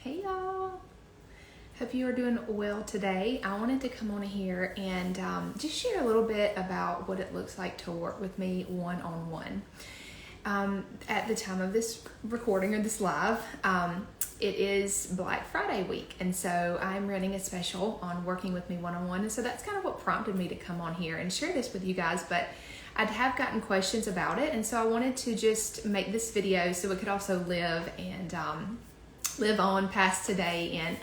Hey y'all, hope you are doing well today. I wanted to come on here and just share a little bit about what it looks like to work with me one-on-one. At the time of this recording or this live, it is Black Friday week, and so I'm running a special on working with me one-on-one, and so that's kind of what prompted me to come on here and share this with you guys. But I'd have gotten questions about it, and so I wanted to just make this video so it could also live on past today and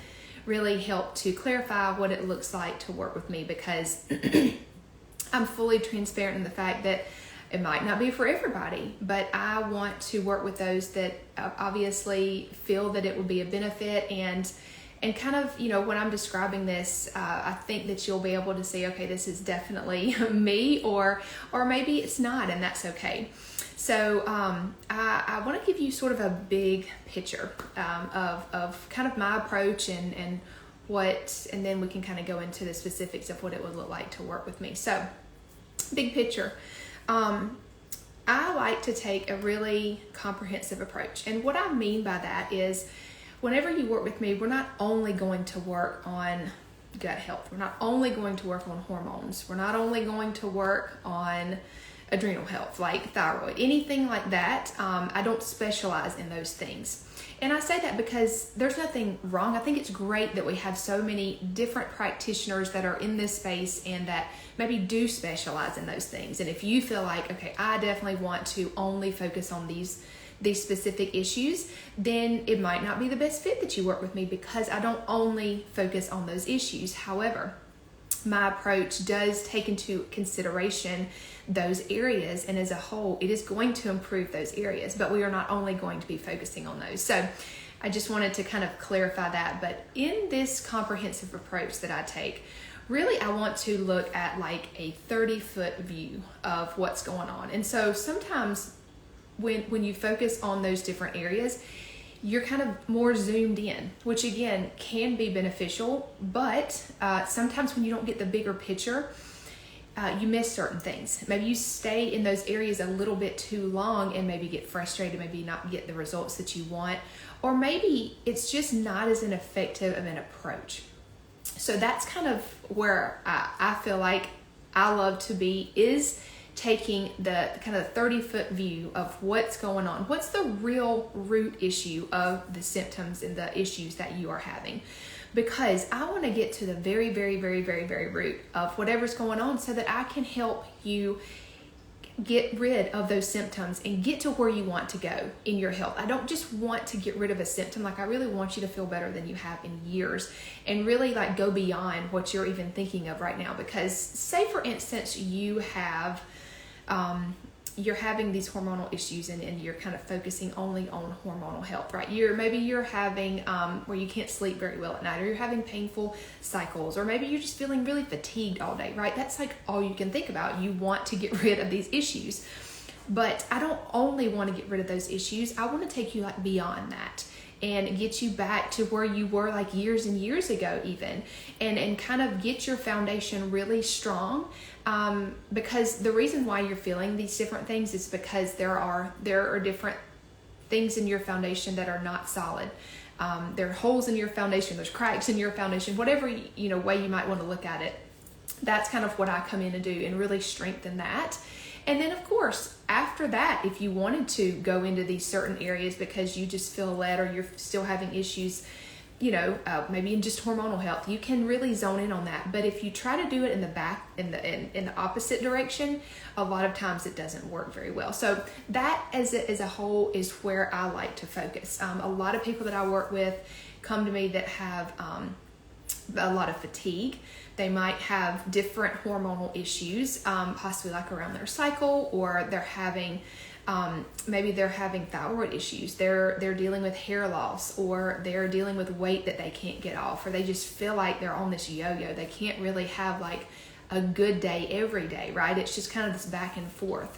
really help to clarify what it looks like to work with me, because I'm fully transparent in the fact that it might not be for everybody, but I want to work with those that obviously feel that it would be a benefit, and kind of, you know, when I'm describing this, I think that you'll be able to see, okay, this is definitely me, or maybe it's not, and that's okay. So I want to give you sort of a big picture of kind of my approach and then we can kind of go into the specifics of what it would look like to work with me. So, big picture. I like to take a really comprehensive approach. And what I mean by that is, whenever you work with me, we're not only going to work on gut health. We're not only going to work on hormones. We're not only going to work on adrenal health, like thyroid, anything like that. I don't specialize in those things. And I say that because there's nothing wrong. I think it's great that we have so many different practitioners that are in this space and that maybe do specialize in those things. And if you feel like, okay, I definitely want to only focus on these specific issues, then it might not be the best fit that you work with me, because I don't only focus on those issues. However, my approach does take into consideration those areas, and as a whole, it is going to improve those areas, but we are not only going to be focusing on those. So I just wanted to kind of clarify that. But in this comprehensive approach that I take, really I want to look at like a 30-foot view of what's going on. And so sometimes when you focus on those different areas, you're kind of more zoomed in, which again can be beneficial, but sometimes when you don't get the bigger picture, you miss certain things. Maybe you stay in those areas a little bit too long and maybe get frustrated, maybe not get the results that you want, or maybe it's just not as an effective of an approach. So that's kind of where I feel like I love to be, is taking the kind of 30-foot view of what's going on. What's the real root issue of the symptoms and the issues that you are having? Because I want to get to the very, very, very, very, very root of whatever's going on, so that I can help you get rid of those symptoms and get to where you want to go in your health. I don't just want to get rid of a symptom. Like, I really want you to feel better than you have in years, and really like go beyond what you're even thinking of right now. Because say for instance, you're having these hormonal issues and you're kind of focusing only on hormonal health, right? Maybe you're having where you can't sleep very well at night, or you're having painful cycles, or maybe you're just feeling really fatigued all day, right? That's like all you can think about. You want to get rid of these issues. But I don't only want to get rid of those issues. I want to take you like beyond that and get you back to where you were like years and years ago even, and kind of get your foundation really strong, because the reason why you're feeling these different things is because there are different things in your foundation that are not solid. There are holes in your foundation, there's cracks in your foundation, whatever way you might want to look at it. That's kind of what I come in to do, and really strengthen that. And then, of course, after that, if you wanted to go into these certain areas because you just feel led, or you're still having issues, maybe in just hormonal health, you can really zone in on that. But if you try to do it in the opposite direction, a lot of times it doesn't work very well. So that as a whole is where I like to focus. A lot of people that I work with come to me that have a lot of fatigue. They might have different hormonal issues, possibly like around their cycle, or they're having maybe they're having thyroid issues. They're dealing with hair loss, or they're dealing with weight that they can't get off, or they just feel like they're on this yo-yo. They can't really have like a good day every day, right? It's just kind of this back and forth.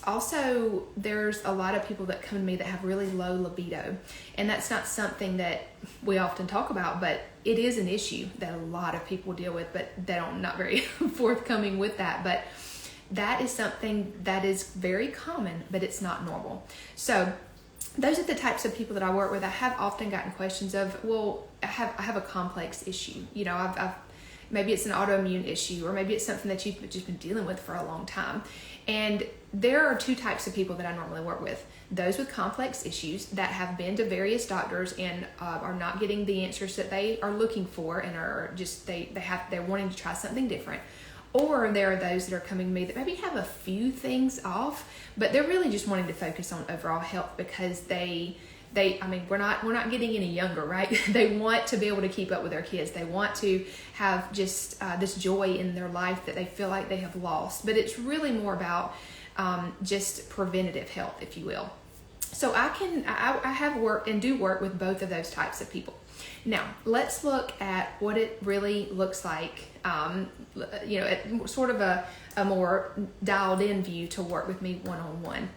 Also, there's a lot of people that come to me that have really low libido, and that's not something that we often talk about, but it is an issue that a lot of people deal with, but they don't not very forthcoming with that. But that is something that is very common, but it's not normal. So those are the types of people that I work with. I have often gotten questions of, well, I have a complex issue. I've maybe it's an autoimmune issue, or maybe it's something that you've just been dealing with for a long time. And there are two types of people that I normally work with. Those with complex issues that have been to various doctors and are not getting the answers that they are looking for, and are just they're wanting to try something different. Or there are those that are coming to me that maybe have a few things off, but they're really just wanting to focus on overall health, because we're not getting any younger, right? They want to be able to keep up with their kids. They want to have just this joy in their life that they feel like they have lost. But it's really more about just preventative health, if you will. So I have worked and do work with both of those types of people. Now, let's look at what it really looks like, at sort of a more dialed in view to work with me one-on-one.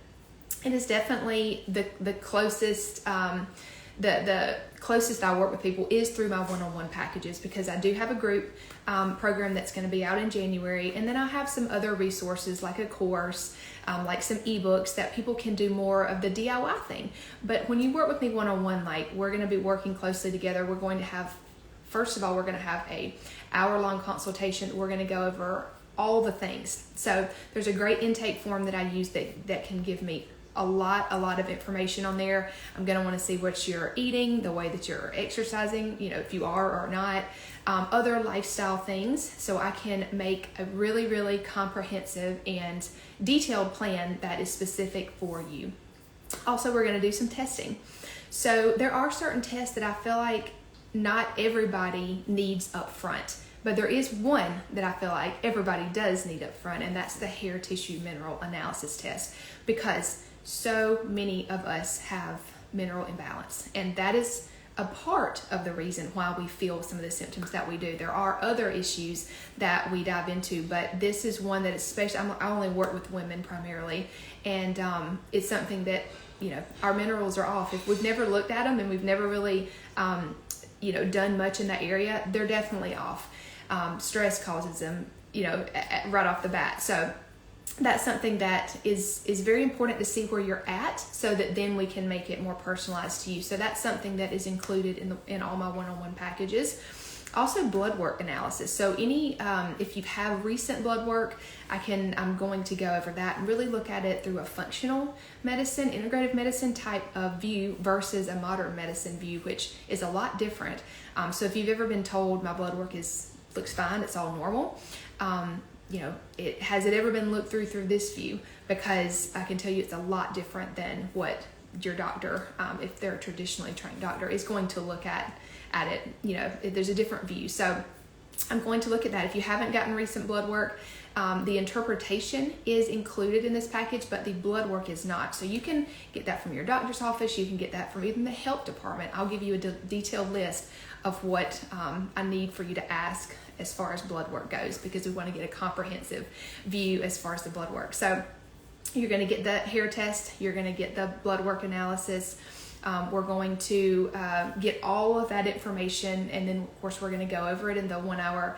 It is definitely the closest, the closest I work with people is through my one-on-one packages, because I do have a group program that's going to be out in January, and then I have some other resources like a course, like some ebooks that people can do more of the DIY thing. But when you work with me one-on-one, like, we're going to be working closely together. We're going to have, first of all, we're going to have a hour-long consultation. We're going to go over all the things. So there's a great intake form that I use that can give me a lot of information on there. I'm going to want to see what you're eating, the way that you're exercising, if you are or not, other lifestyle things, so I can make a really, really comprehensive and detailed plan that is specific for you. Also, we're going to do some testing. So there are certain tests that I feel like not everybody needs up front, but there is one that I feel like everybody does need up front, and that's the hair tissue mineral analysis test, because so many of us have mineral imbalance, and that is a part of the reason why we feel some of the symptoms that we do. There are other issues that we dive into, but this is one that especially, I only work with women primarily, and it's something that, our minerals are off. If we've never looked at them and we've never really, done much in that area, they're definitely off. Stress causes them, right off the bat. So that's something that is very important to see where you're at, so that then we can make it more personalized to you. So that's something that is included in all my one-on-one packages. Also, blood work analysis. So if you have recent blood work, I'm going to go over that and really look at it through a functional medicine, integrative medicine type of view versus a modern medicine view, which is a lot different. So if you've ever been told my blood work looks fine, it's all normal, has it ever been looked through this view? Because I can tell you it's a lot different than what your doctor, if they're a traditionally trained doctor, is going to look at it. There's a different view. So I'm going to look at that. If you haven't gotten recent blood work, the interpretation is included in this package, but the blood work is not. So you can get that from your doctor's office. You can get that from even the health department. I'll give you a detailed list of what I need for you to ask as far as blood work goes, because we want to get a comprehensive view as far as the blood work. So you're going to get the hair test, you're going to get the blood work analysis, we're going to get all of that information, and then of course we're going to go over it in the 1 hour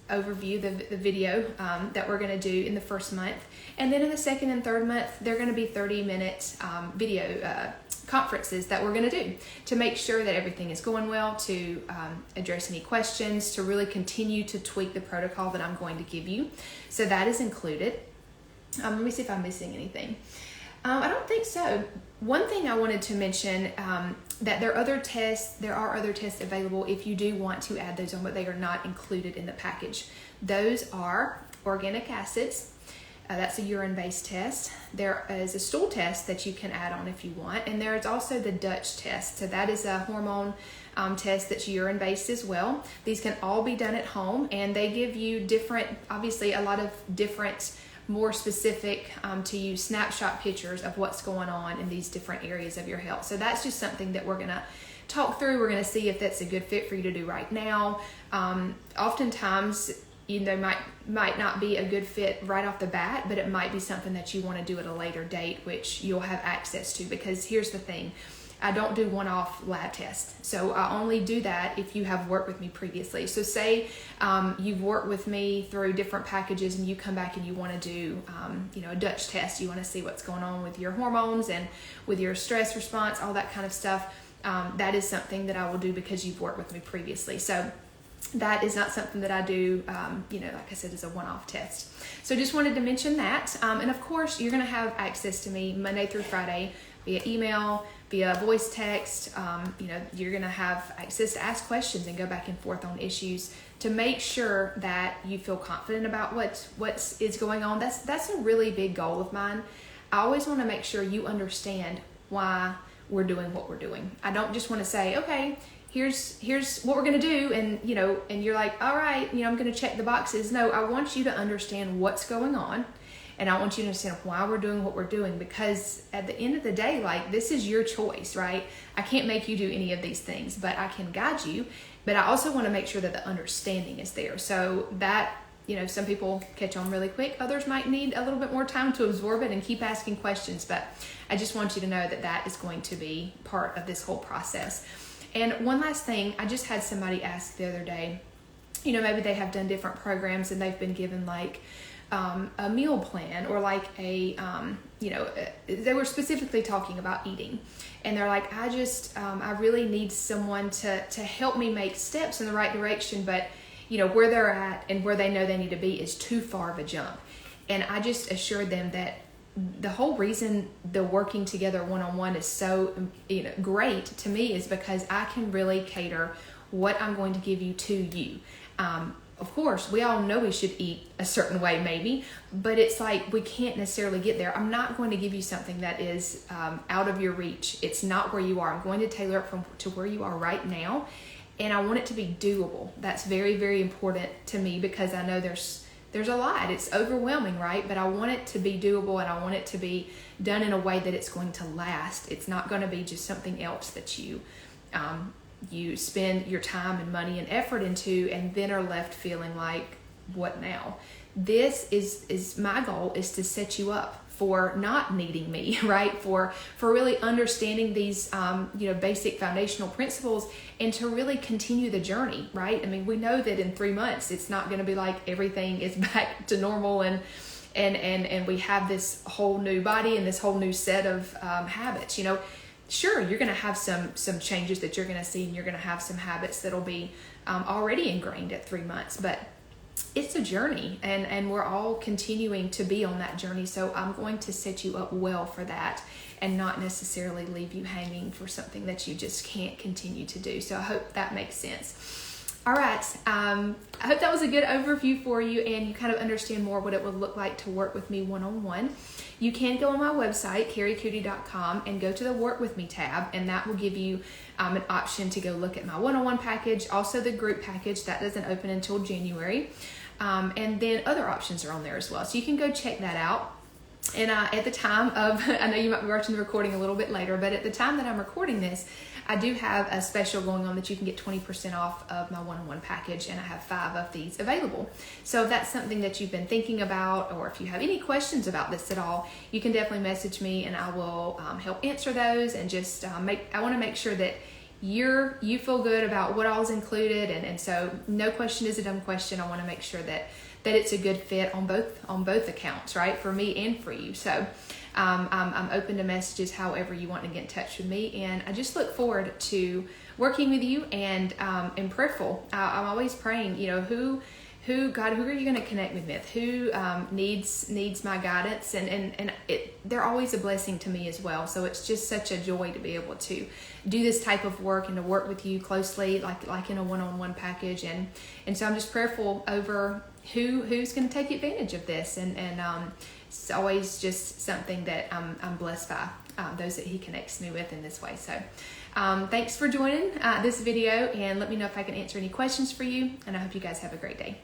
overview, the video that we're going to do in the first month. And then in the second and third month, they're going to be 30-minute video conferences that we're going to do to make sure that everything is going well, to address any questions, to really continue to tweak the protocol that I'm going to give you. So that is included. Let me see if I'm missing anything. I don't think so. One thing I wanted to mention, that there are other tests available if you do want to add those on, but they are not included in the package. Those are organic acids. That's a urine-based test. There is a stool test that you can add on if you want. And there is also the Dutch test. So that is a hormone test that's urine-based as well. These can all be done at home, and they give you obviously a lot of different, more specific to you snapshot pictures of what's going on in these different areas of your health. So that's just something that we're going to talk through. We're going to see if that's a good fit for you to do right now. Oftentimes, might not be a good fit right off the bat, but it might be something that you want to do at a later date, which you'll have access to. Because here's the thing, I don't do one-off lab tests. So I only do that if you have worked with me previously. So say you've worked with me through different packages and you come back and you want to do a Dutch test. You want to see what's going on with your hormones and with your stress response, all that kind of stuff. That is something that I will do because you've worked with me previously. So that is not something that I do, like I said, as a one-off test. So just wanted to mention that. And of course, you're going to have access to me Monday through Friday via email, via voice text. You're going to have access to ask questions and go back and forth on issues to make sure that you feel confident about what is going on. That's a really big goal of mine. I always want to make sure you understand why we're doing what we're doing. I don't just want to say, okay, here's what we're going to do, and you're like, all right, I'm going to check the boxes. No, I want you to understand what's going on, and I want you to understand why we're doing what we're doing, because at the end of the day, like, this is your choice, right? I can't make you do any of these things, but I can guide you. But I also want to make sure that the understanding is there, so that some people catch on really quick. Others might need a little bit more time to absorb it and keep asking questions, but I just want you to know that that is going to be part of this whole process. And one last thing, I just had somebody ask the other day, maybe they have done different programs and they've been given like a meal plan, or like they were specifically talking about eating. And they're like, I really need someone to help me make steps in the right direction, but where they're at and where they know they need to be is too far of a jump. And I just assured them that the whole reason the working together one-on-one is so great to me is because I can really cater what I'm going to give you to you. Of course, we all know we should eat a certain way maybe, but it's like we can't necessarily get there. I'm not going to give you something that is out of your reach. It's not where you are. I'm going to tailor it to where you are right now, and I want it to be doable. That's very, very important to me, because I know there's a lot. It's overwhelming, right? But I want it to be doable, and I want it to be done in a way that it's going to last. It's not going to be just something else that you spend your time and money and effort into and then are left feeling like, what now? This is my goal, is to set you up for not needing me, right? For really understanding these basic foundational principles, and to really continue the journey, right? I mean, we know that in 3 months it's not going to be like everything is back to normal and we have this whole new body and this whole new set of habits. Sure, you're going to have some changes that you're going to see, and you're going to have some habits that'll be already ingrained at 3 months, but it's a journey, and we're all continuing to be on that journey. So I'm going to set you up well for that, and not necessarily leave you hanging for something that you just can't continue to do. So I hope that makes sense. All right. I hope that was a good overview for you, and you kind of understand more what it would look like to work with me one-on-one. You can go on my website, carriecootie.com, and go to the Work With Me tab, and that will give you an option to go look at my one-on-one package, also the group package. That doesn't open until January. And then other options are on there as well. So you can go check that out. And at the time of, I know you might be watching the recording a little bit later, but at the time that I'm recording this, I do have a special going on that you can get 20% off of my one-on-one package, and I have 5 of these available. So if that's something that you've been thinking about, or if you have any questions about this at all, you can definitely message me, and I will help answer those, and just I want to make sure that you feel good about what all is included, and so no question is a dumb question. I want to make sure that it's a good fit on both accounts, right? For me and for you. So I'm open to messages however you want to get in touch with me, and I just look forward to working with you, and prayerful. I'm always praying, God, who are you going to connect me with? Who needs my guidance? And they're always a blessing to me as well. So it's just such a joy to be able to do this type of work and to work with you closely, like in a one-on-one package. And so I'm just prayerful over who's going to take advantage of this. And it's always just something that I'm blessed by, those that he connects me with in this way. So thanks for joining this video, and let me know if I can answer any questions for you. And I hope you guys have a great day.